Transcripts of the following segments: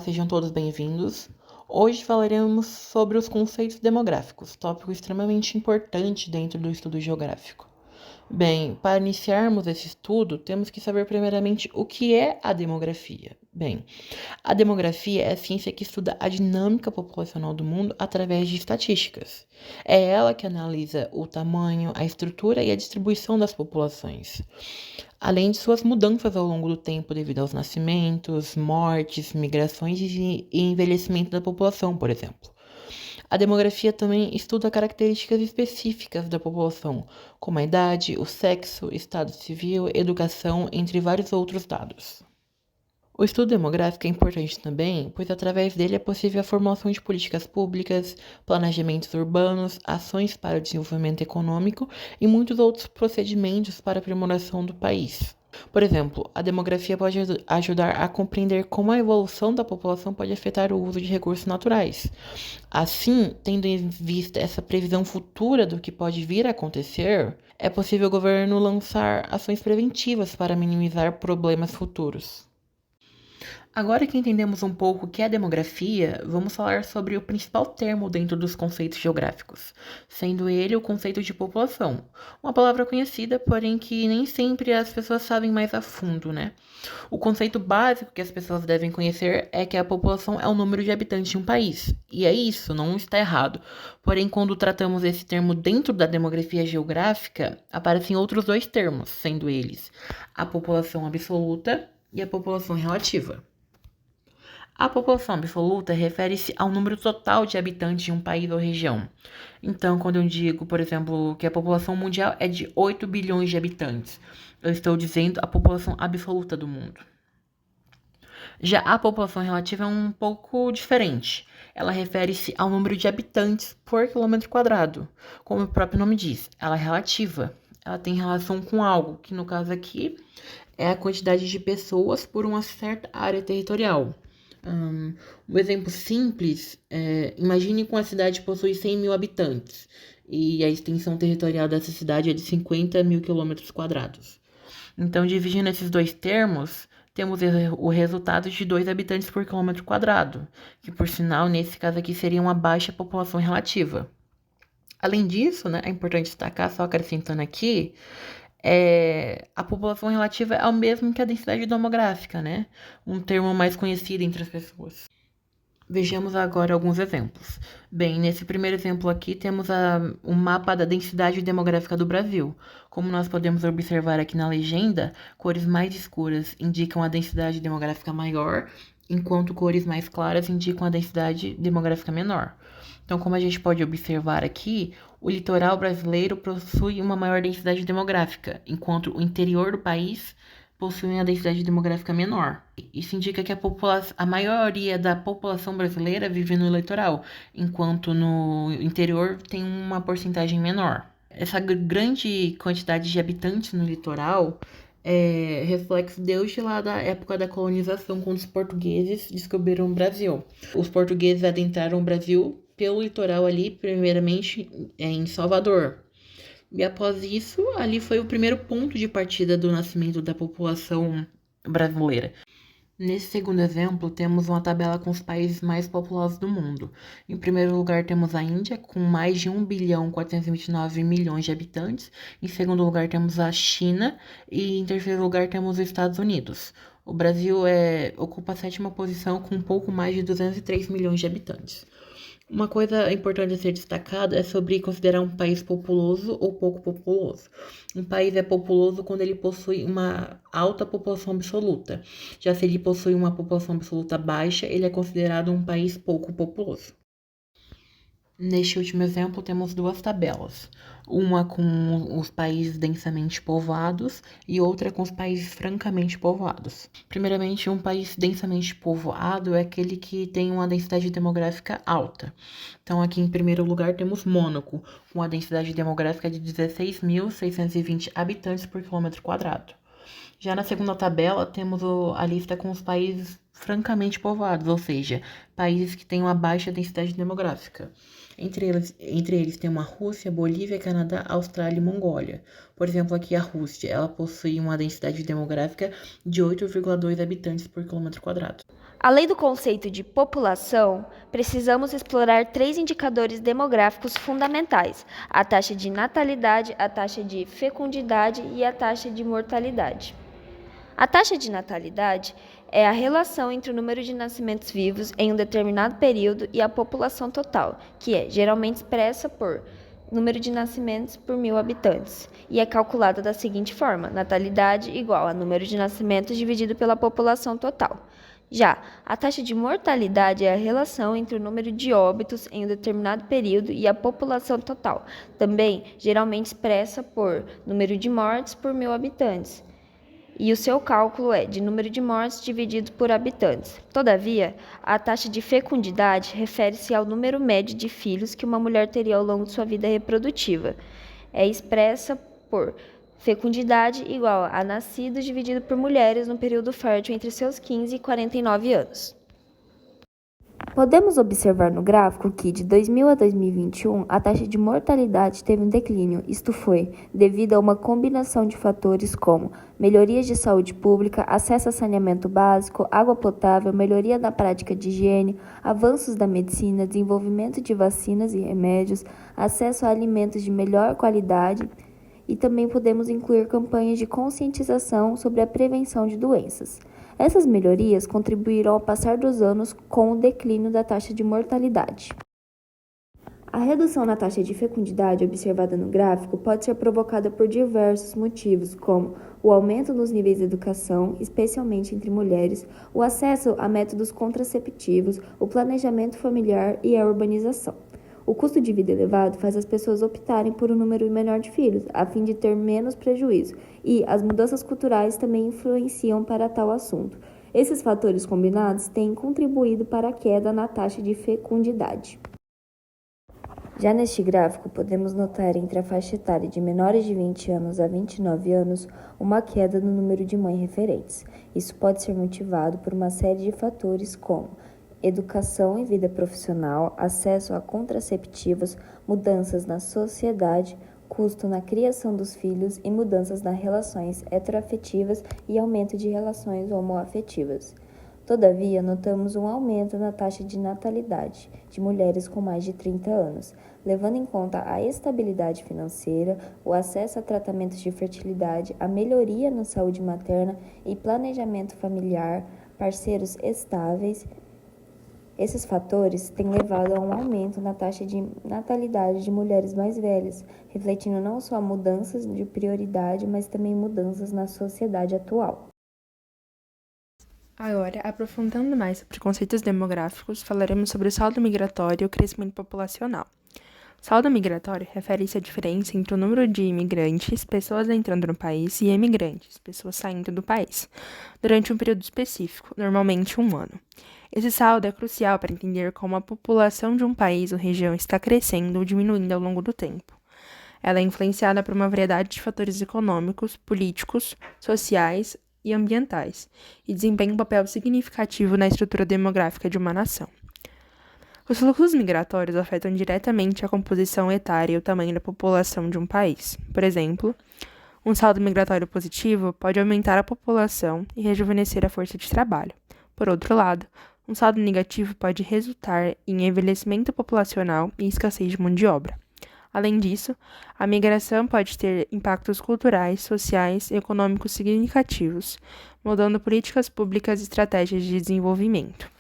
sejam todos bem-vindos. Hoje falaremos sobre os conceitos demográficos, tópico extremamente importante dentro do estudo geográfico. Bem, para iniciarmos esse estudo, temos que saber primeiramente o que é a demografia. Bem, a demografia é a ciência que estuda a dinâmica populacional do mundo através de estatísticas. É ela que analisa o tamanho, a estrutura e a distribuição das populações, além de suas mudanças ao longo do tempo devido aos nascimentos, mortes, migrações e envelhecimento da população, por exemplo. A demografia também estuda características específicas da população, como a idade, o sexo, estado civil, educação, entre vários outros dados. O estudo demográfico é importante também, pois através dele é possível a formação de políticas públicas, planejamentos urbanos, ações para o desenvolvimento econômico e muitos outros procedimentos para a aprimoração do país. Por exemplo, a demografia pode ajudar a compreender como a evolução da população pode afetar o uso de recursos naturais. Assim, tendo em vista essa previsão futura do que pode vir a acontecer, é possível o governo lançar ações preventivas para minimizar problemas futuros. Agora que entendemos um pouco o que é demografia, vamos falar sobre o principal termo dentro dos conceitos geográficos, sendo ele o conceito de população. Uma palavra conhecida, porém que nem sempre as pessoas sabem mais a fundo, né? O conceito básico que as pessoas devem conhecer é que a população é o número de habitantes de um país. E é isso, não está errado. Porém, quando tratamos esse termo dentro da demografia geográfica, aparecem outros dois termos, sendo eles a população absoluta e a população relativa. A população absoluta refere-se ao número total de habitantes de um país ou região. Então, quando eu digo, por exemplo, que a população mundial é de 8 bilhões de habitantes, eu estou dizendo a população absoluta do mundo. Já a população relativa é um pouco diferente. Ela refere-se ao número de habitantes por quilômetro quadrado. Como o próprio nome diz, ela é relativa. Ela tem relação com algo, que no caso aqui é a quantidade de pessoas por uma certa área territorial. Um exemplo simples imagine que uma cidade possui 100 mil habitantes e a extensão territorial dessa cidade é de 50 mil quilômetros quadrados. Então, dividindo esses dois termos, temos o resultado de 2 habitantes por quilômetro quadrado, que por sinal, nesse caso aqui, seria uma baixa população relativa. Além disso, né, é importante destacar, só acrescentando aqui, a população relativa é o mesmo que a densidade demográfica, né? Um termo mais conhecido entre as pessoas. Vejamos agora alguns exemplos. Bem, nesse primeiro exemplo aqui temos o mapa da densidade demográfica do Brasil. Como nós podemos observar aqui na legenda, cores mais escuras indicam a densidade demográfica maior, enquanto cores mais claras indicam a densidade demográfica menor. Então, como a gente pode observar aqui, o litoral brasileiro possui uma maior densidade demográfica, enquanto o interior do país possui uma densidade demográfica menor. Isso indica que a maioria da população brasileira vive no litoral, enquanto no interior tem uma porcentagem menor. Essa grande quantidade de habitantes no litoral é reflexo desde lá da época da colonização, quando os portugueses descobriram o Brasil. Os portugueses adentraram o Brasil pelo litoral ali, primeiramente em Salvador. E após isso, ali foi o primeiro ponto de partida do nascimento da população brasileira. Nesse segundo exemplo, temos uma tabela com os países mais populosos do mundo. Em primeiro lugar, temos a Índia, com mais de 1 bilhão 429 milhões de habitantes. Em segundo lugar, temos a China. E em terceiro lugar, temos os Estados Unidos. O Brasil ocupa a 7ª posição, com um pouco mais de 203 milhões de habitantes. Uma coisa importante a ser destacada é sobre considerar um país populoso ou pouco populoso. Um país é populoso quando ele possui uma alta população absoluta. Já se ele possui uma população absoluta baixa, ele é considerado um país pouco populoso. Neste último exemplo, temos 2 tabelas. Uma com os países densamente povoados e outra com os países francamente povoados. Primeiramente, um país densamente povoado é aquele que tem uma densidade demográfica alta. Então, aqui em primeiro lugar, temos Mônaco, com a densidade demográfica de 16.620 habitantes por quilômetro quadrado. Já na segunda tabela, temos a lista com os países francamente povoados, ou seja, países que têm uma baixa densidade demográfica. Entre eles tem uma Rússia, Bolívia, Canadá, Austrália e Mongólia. Por exemplo, aqui a Rússia, ela possui uma densidade demográfica de 8,2 habitantes por quilômetro quadrado. Além do conceito de população, precisamos explorar três indicadores demográficos fundamentais: a taxa de natalidade, a taxa de fecundidade e a taxa de mortalidade. A taxa de natalidade é a relação entre o número de nascimentos vivos em um determinado período e a população total, que é geralmente expressa por número de nascimentos por 1.000 habitantes, e é calculada da seguinte forma: natalidade igual a número de nascimentos dividido pela população total. Já a taxa de mortalidade é a relação entre o número de óbitos em um determinado período e a população total, também geralmente expressa por número de mortes por 1.000 habitantes, e o seu cálculo é de número de mortes dividido por habitantes. Todavia, a taxa de fecundidade refere-se ao número médio de filhos que uma mulher teria ao longo de sua vida reprodutiva. É expressa por fecundidade igual a nascidos dividido por mulheres no período fértil entre seus 15 e 49 anos. Podemos observar no gráfico que, de 2000 a 2021, a taxa de mortalidade teve um declínio. Isto foi devido a uma combinação de fatores como melhorias de saúde pública, acesso a saneamento básico, água potável, melhoria na prática de higiene, avanços da medicina, desenvolvimento de vacinas e remédios, acesso a alimentos de melhor qualidade, e também podemos incluir campanhas de conscientização sobre a prevenção de doenças. Essas melhorias contribuíram ao passar dos anos com o declínio da taxa de mortalidade. A redução na taxa de fecundidade observada no gráfico pode ser provocada por diversos motivos, como o aumento nos níveis de educação, especialmente entre mulheres, o acesso a métodos contraceptivos, o planejamento familiar e a urbanização. O custo de vida elevado faz as pessoas optarem por um número menor de filhos, a fim de ter menos prejuízo, e as mudanças culturais também influenciam para tal assunto. Esses fatores combinados têm contribuído para a queda na taxa de fecundidade. Já neste gráfico, podemos notar entre a faixa etária de menores de 20 anos a 29 anos uma queda no número de mães referentes. Isso pode ser motivado por uma série de fatores como educação e vida profissional, acesso a contraceptivos, mudanças na sociedade, custo na criação dos filhos e mudanças nas relações heteroafetivas e aumento de relações homoafetivas. Todavia, notamos um aumento na taxa de natalidade de mulheres com mais de 30 anos, levando em conta a estabilidade financeira, o acesso a tratamentos de fertilidade, a melhoria na saúde materna e planejamento familiar, parceiros estáveis. Esses fatores têm levado a um aumento na taxa de natalidade de mulheres mais velhas, refletindo não só mudanças de prioridade, mas também mudanças na sociedade atual. Agora, aprofundando mais sobre conceitos demográficos, falaremos sobre o saldo migratório e o crescimento populacional. Saldo migratório refere-se à diferença entre o número de imigrantes, pessoas entrando no país, e emigrantes, pessoas saindo do país, durante um período específico, normalmente um ano. Esse saldo é crucial para entender como a população de um país ou região está crescendo ou diminuindo ao longo do tempo. Ela é influenciada por uma variedade de fatores econômicos, políticos, sociais e ambientais, e desempenha um papel significativo na estrutura demográfica de uma nação. Os fluxos migratórios afetam diretamente a composição etária e o tamanho da população de um país. Por exemplo, um saldo migratório positivo pode aumentar a população e rejuvenescer a força de trabalho. Por outro lado, um saldo negativo pode resultar em envelhecimento populacional e escassez de mão de obra. Além disso, a migração pode ter impactos culturais, sociais e econômicos significativos, mudando políticas públicas e estratégias de desenvolvimento.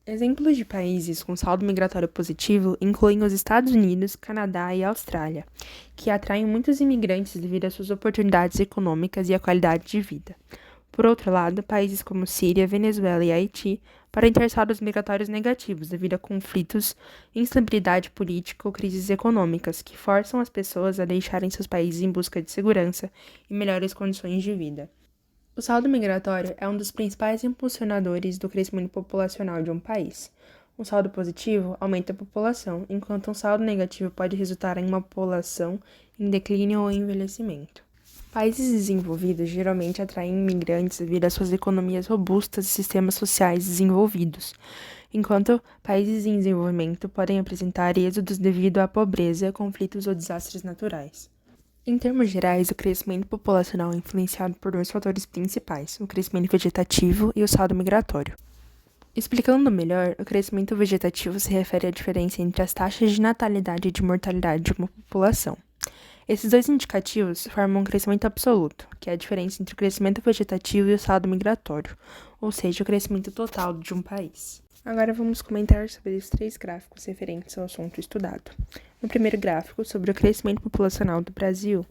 Exemplos de países com saldo migratório positivo incluem os Estados Unidos, Canadá e Austrália, que atraem muitos imigrantes devido às suas oportunidades econômicas e à qualidade de vida. Por outro lado, países como Síria, Venezuela e Haiti podem ter saldos migratórios negativos devido a conflitos, instabilidade política ou crises econômicas que forçam as pessoas a deixarem seus países em busca de segurança e melhores condições de vida. O saldo migratório é um dos principais impulsionadores do crescimento populacional de um país. Um saldo positivo aumenta a população, enquanto um saldo negativo pode resultar em uma população em declínio ou envelhecimento. Países desenvolvidos geralmente atraem imigrantes devido às suas economias robustas e sistemas sociais desenvolvidos, enquanto países em desenvolvimento podem apresentar êxodos devido à pobreza, conflitos ou desastres naturais. Em termos gerais, o crescimento populacional é influenciado por dois fatores principais, o crescimento vegetativo e o saldo migratório. Explicando melhor, o crescimento vegetativo se refere à diferença entre as taxas de natalidade e de mortalidade de uma população. Esses dois indicativos formam um crescimento absoluto, que é a diferença entre o crescimento vegetativo e o saldo migratório, ou seja, o crescimento total de um país. Agora vamos comentar sobre os 3 gráficos referentes ao assunto estudado. No primeiro gráfico, sobre o crescimento populacional do Brasil,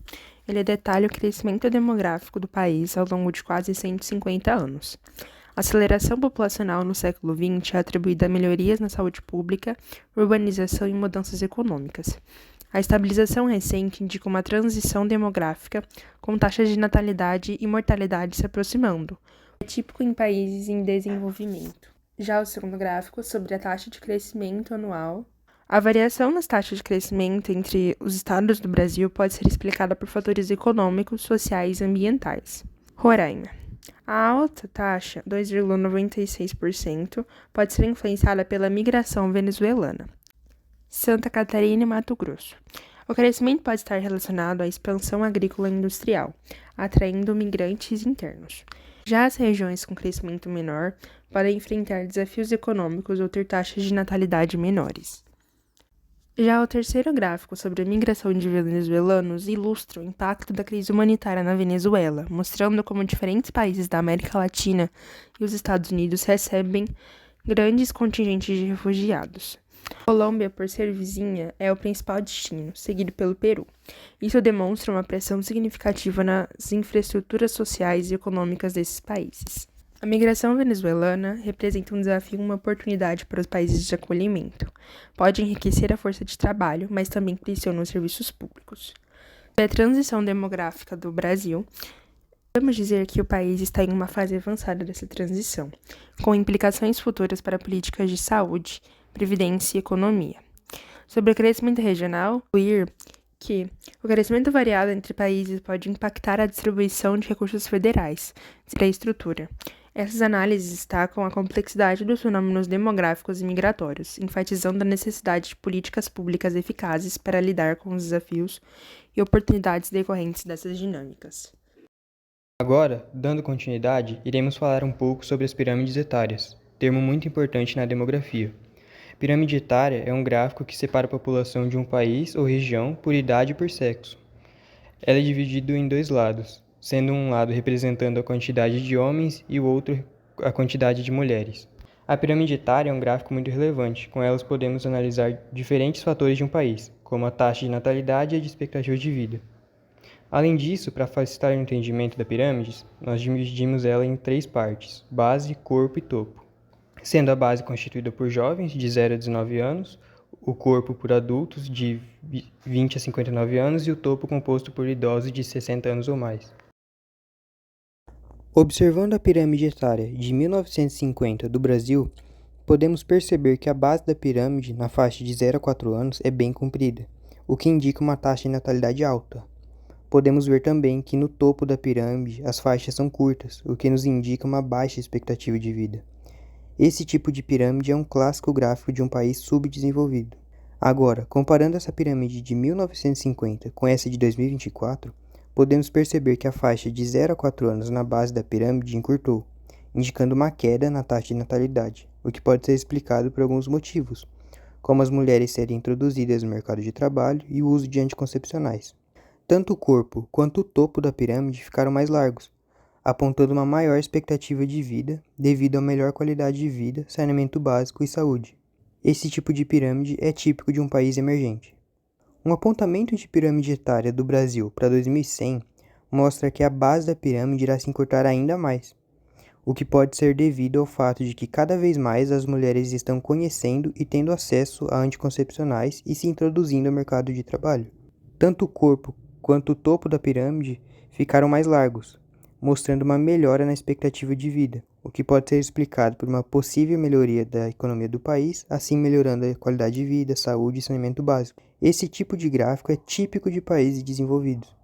ele detalha o crescimento demográfico do país ao longo de quase 150 anos. A aceleração populacional no século XX é atribuída a melhorias na saúde pública, urbanização e mudanças econômicas. A estabilização recente indica uma transição demográfica, com taxas de natalidade e mortalidade se aproximando. É típico em países em desenvolvimento. Já o segundo gráfico, sobre a taxa de crescimento anual. A variação nas taxas de crescimento entre os estados do Brasil pode ser explicada por fatores econômicos, sociais e ambientais. Roraima. A alta taxa, 2,96%, pode ser influenciada pela migração venezuelana. Santa Catarina e Mato Grosso. O crescimento pode estar relacionado à expansão agrícola e industrial, atraindo migrantes internos. Já as regiões com crescimento menor podem enfrentar desafios econômicos ou ter taxas de natalidade menores. Já o terceiro gráfico sobre a migração de venezuelanos ilustra o impacto da crise humanitária na Venezuela, mostrando como diferentes países da América Latina e os Estados Unidos recebem grandes contingentes de refugiados. A Colômbia, por ser vizinha, é o principal destino, seguido pelo Peru. Isso demonstra uma pressão significativa nas infraestruturas sociais e econômicas desses países. A migração venezuelana representa um desafio e uma oportunidade para os países de acolhimento. Pode enriquecer a força de trabalho, mas também pressiona os serviços públicos. A transição demográfica do Brasil, podemos dizer que o país está em uma fase avançada dessa transição, com implicações futuras para políticas de saúde, previdência e economia. Sobre o crescimento regional, incluir que o crescimento variado entre países pode impactar a distribuição de recursos federais e a estrutura. Essas análises destacam a complexidade dos fenômenos demográficos e migratórios, enfatizando a necessidade de políticas públicas eficazes para lidar com os desafios e oportunidades decorrentes dessas dinâmicas. Agora, dando continuidade, iremos falar um pouco sobre as pirâmides etárias, termo muito importante na demografia. Pirâmide etária é um gráfico que separa a população de um país ou região por idade e por sexo. Ela é dividida em 2 lados, sendo um lado representando a quantidade de homens e o outro a quantidade de mulheres. A pirâmide etária é um gráfico muito relevante, com elas podemos analisar diferentes fatores de um país, como a taxa de natalidade e a de expectativa de vida. Além disso, para facilitar o entendimento da pirâmide, nós dividimos ela em 3 partes, base, corpo e topo. Sendo a base constituída por jovens de 0 a 19 anos, o corpo por adultos de 20 a 59 anos e o topo composto por idosos de 60 anos ou mais. Observando a pirâmide etária de 1950 do Brasil, podemos perceber que a base da pirâmide, na faixa de 0 a 4 anos, é bem comprida, o que indica uma taxa de natalidade alta. Podemos ver também que no topo da pirâmide as faixas são curtas, o que nos indica uma baixa expectativa de vida. Esse tipo de pirâmide é um clássico gráfico de um país subdesenvolvido. Agora, comparando essa pirâmide de 1950 com essa de 2024, podemos perceber que a faixa de 0 a 4 anos na base da pirâmide encurtou, indicando uma queda na taxa de natalidade, o que pode ser explicado por alguns motivos, como as mulheres serem introduzidas no mercado de trabalho e o uso de anticoncepcionais. Tanto o corpo quanto o topo da pirâmide ficaram mais largos, apontando uma maior expectativa de vida devido à melhor qualidade de vida, saneamento básico e saúde. Esse tipo de pirâmide é típico de um país emergente. Um apontamento de pirâmide etária do Brasil para 2100 mostra que a base da pirâmide irá se encurtar ainda mais, o que pode ser devido ao fato de que cada vez mais as mulheres estão conhecendo e tendo acesso a anticoncepcionais e se introduzindo ao mercado de trabalho. Tanto o corpo quanto o topo da pirâmide ficaram mais largos, mostrando uma melhora na expectativa de vida, o que pode ser explicado por uma possível melhoria da economia do país, assim melhorando a qualidade de vida, saúde e saneamento básico. Esse tipo de gráfico é típico de países desenvolvidos.